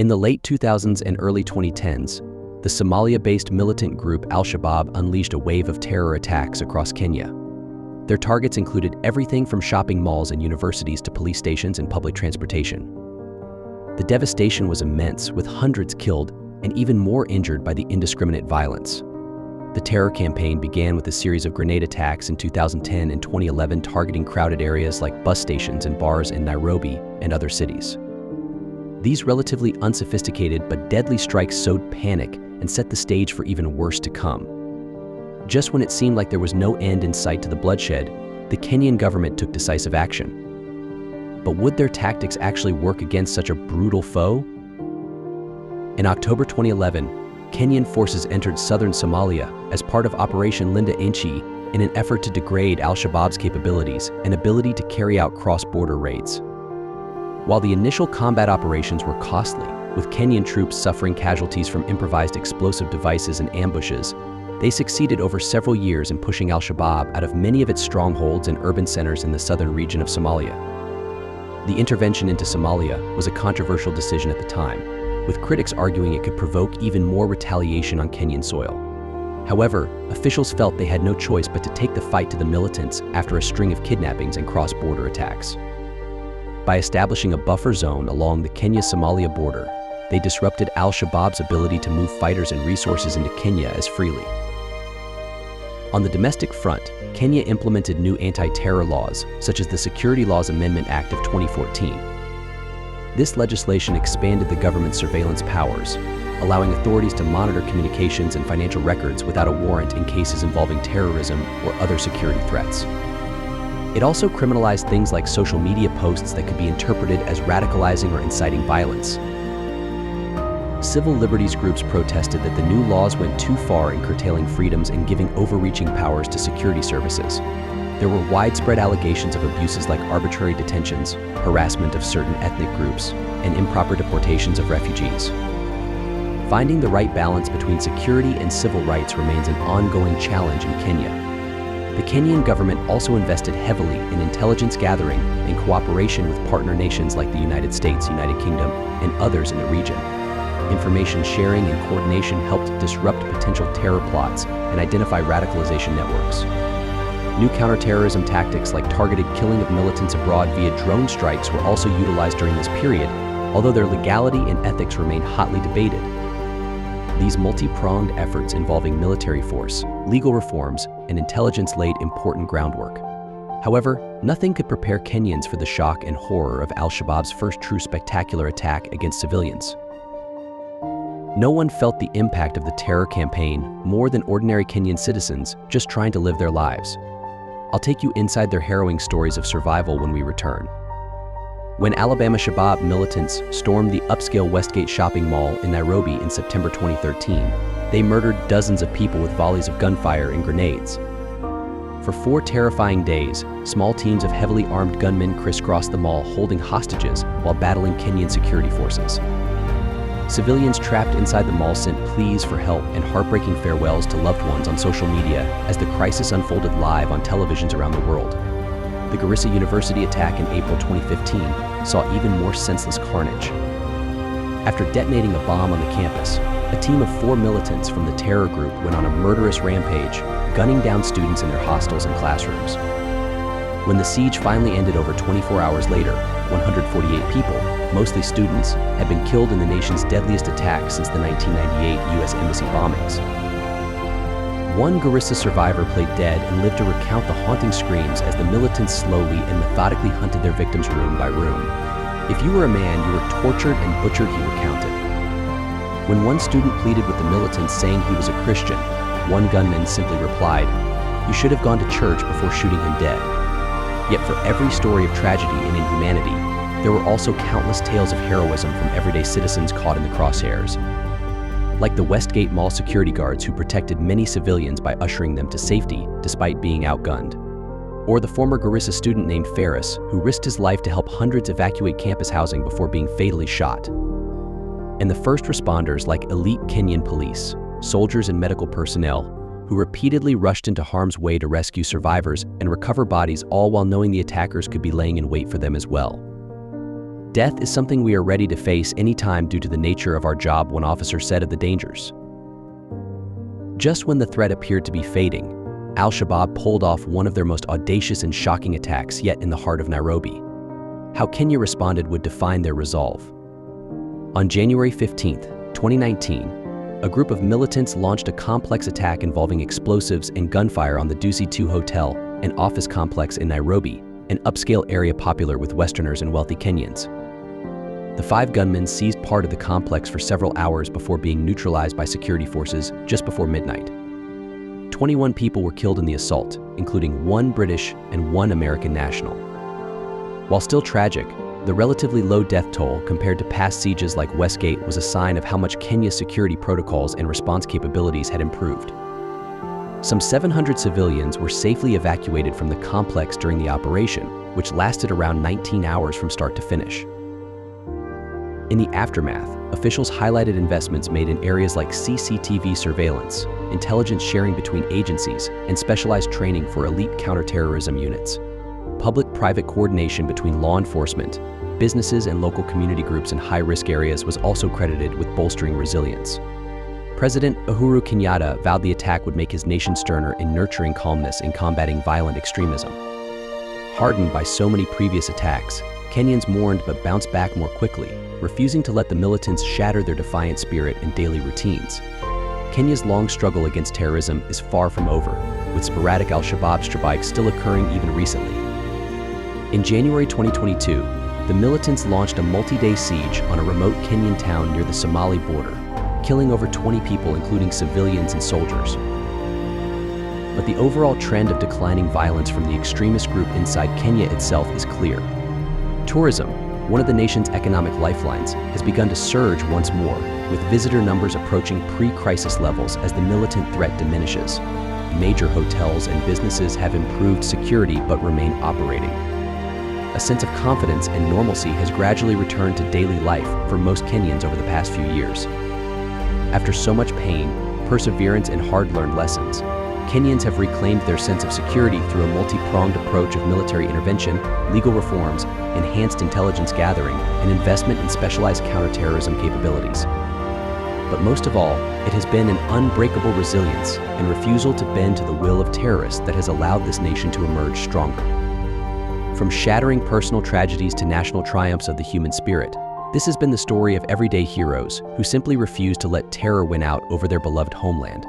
In the late 2000s and early 2010s, the Somalia-based militant group Al-shabaab unleashed a wave of terror attacks across Kenya. Their targets included everything from shopping malls and universities to police stations and public transportation. The devastation was immense, with hundreds killed and even more injured by the indiscriminate violence. The terror campaign began with a series of grenade attacks in 2010 and 2011 targeting crowded areas like bus stations and bars in Nairobi and other cities. These relatively unsophisticated but deadly strikes sowed panic and set the stage for even worse to come. Just when it seemed like there was no end in sight to the bloodshed, the Kenyan government took decisive action. But would their tactics actually work against such a brutal foe? In October 2011, Kenyan forces entered southern Somalia as part of Operation Linda Inchi in an effort to degrade Al-Shabaab's capabilities and ability to carry out cross-border raids. While the initial combat operations were costly, with Kenyan troops suffering casualties from improvised explosive devices and ambushes, they succeeded over several years in pushing Al-Shabaab out of many of its strongholds and urban centers in the southern region of Somalia. The intervention into Somalia was a controversial decision at the time, with critics arguing it could provoke even more retaliation on Kenyan soil. However, officials felt they had no choice but to take the fight to the militants after a string of kidnappings and cross-border attacks. By establishing a buffer zone along the Kenya-Somalia border, they disrupted Al-Shabaab's ability to move fighters and resources into Kenya as freely. On the domestic front, Kenya implemented new anti-terror laws, such as the Security Laws Amendment Act of 2014. This legislation expanded the government's surveillance powers, allowing authorities to monitor communications and financial records without a warrant in cases involving terrorism or other security threats. It also criminalized things like social media posts that could be interpreted as radicalizing or inciting violence. Civil liberties groups protested that the new laws went too far in curtailing freedoms and giving overreaching powers to security services. There were widespread allegations of abuses like arbitrary detentions, harassment of certain ethnic groups, and improper deportations of refugees. Finding the right balance between security and civil rights remains an ongoing challenge in Kenya. The Kenyan government also invested heavily in intelligence gathering in cooperation with partner nations like the United States, United Kingdom, and others in the region. Information sharing and coordination helped disrupt potential terror plots and identify radicalization networks. New counterterrorism tactics like targeted killing of militants abroad via drone strikes were also utilized during this period, although their legality and ethics remain hotly debated. These multi-pronged efforts involving military force, legal reforms, and intelligence laid important groundwork. However, nothing could prepare Kenyans for the shock and horror of Al-Shabaab's first true spectacular attack against civilians. No one felt the impact of the terror campaign more than ordinary Kenyan citizens just trying to live their lives. I'll take you inside their harrowing stories of survival when we return. When Alabama Shabaab militants stormed the upscale Westgate shopping mall in Nairobi in September 2013, they murdered dozens of people with volleys of gunfire and grenades. For 4 terrifying days, small teams of heavily armed gunmen crisscrossed the mall holding hostages while battling Kenyan security forces. Civilians trapped inside the mall sent pleas for help and heartbreaking farewells to loved ones on social media as the crisis unfolded live on televisions around the world. The Garissa University attack in April 2015 saw even more senseless carnage. After detonating a bomb on the campus, a team of 4 militants from the terror group went on a murderous rampage, gunning down students in their hostels and classrooms. When the siege finally ended over 24 hours later, 148 people, mostly students, had been killed in the nation's deadliest attack since the 1998 U.S. Embassy bombings. One Garissa survivor played dead and lived to recount the haunting screams as the militants slowly and methodically hunted their victims room by room. If you were a man, you were tortured and butchered, he recounted. When one student pleaded with the militants saying he was a Christian, one gunman simply replied, "You should have gone to church before shooting him dead." Yet for every story of tragedy and inhumanity, there were also countless tales of heroism from everyday citizens caught in the crosshairs. Like the Westgate Mall security guards who protected many civilians by ushering them to safety despite being outgunned. Or the former Garissa student named Ferris, who risked his life to help hundreds evacuate campus housing before being fatally shot. And the first responders like elite Kenyan police, soldiers and medical personnel, who repeatedly rushed into harm's way to rescue survivors and recover bodies, all while knowing the attackers could be laying in wait for them as well. Death is something we are ready to face anytime due to the nature of our job, one officer said of the dangers. Just when the threat appeared to be fading, Al-shabaab pulled off one of their most audacious and shocking attacks yet in the heart of Nairobi. How Kenya responded would define their resolve. On January 15, 2019, a group of militants launched a complex attack involving explosives and gunfire on the Dusi 2 Hotel, an office complex in Nairobi, an upscale area popular with Westerners and wealthy Kenyans. The 5 gunmen seized part of the complex for several hours before being neutralized by security forces just before midnight. 21 people were killed in the assault, including 1 British and 1 American national. While still tragic, the relatively low death toll compared to past sieges like Westgate was a sign of how much Kenya's security protocols and response capabilities had improved. Some 700 civilians were safely evacuated from the complex during the operation, which lasted around 19 hours from start to finish. In the aftermath, officials highlighted investments made in areas like CCTV surveillance, intelligence sharing between agencies, and specialized training for elite counterterrorism units. Public-private coordination between law enforcement, businesses, and local community groups in high-risk areas was also credited with bolstering resilience. President Uhuru Kenyatta vowed the attack would make his nation sterner in nurturing calmness and combating violent extremism. Hardened by so many previous attacks, Kenyans mourned but bounced back more quickly, refusing to let the militants shatter their defiant spirit and daily routines. Kenya's long struggle against terrorism is far from over, with sporadic Al-shabaab strikes still occurring even recently. In January 2022, the militants launched a multi-day siege on a remote Kenyan town near the Somali border, killing over 20 people, including civilians and soldiers. But the overall trend of declining violence from the extremist group inside Kenya itself is clear. Tourism, one of the nation's economic lifelines, has begun to surge once more, with visitor numbers approaching pre-crisis levels as the militant threat diminishes. Major hotels and businesses have improved security but remain operating. A sense of confidence and normalcy has gradually returned to daily life for most Kenyans over the past few years. After so much pain, perseverance, and hard-learned lessons, Kenyans have reclaimed their sense of security through a multi-pronged approach of military intervention, legal reforms, enhanced intelligence gathering, and investment in specialized counterterrorism capabilities. But most of all, it has been an unbreakable resilience and refusal to bend to the will of terrorists that has allowed this nation to emerge stronger. From shattering personal tragedies to national triumphs of the human spirit, this has been the story of everyday heroes who simply refuse to let terror win out over their beloved homeland.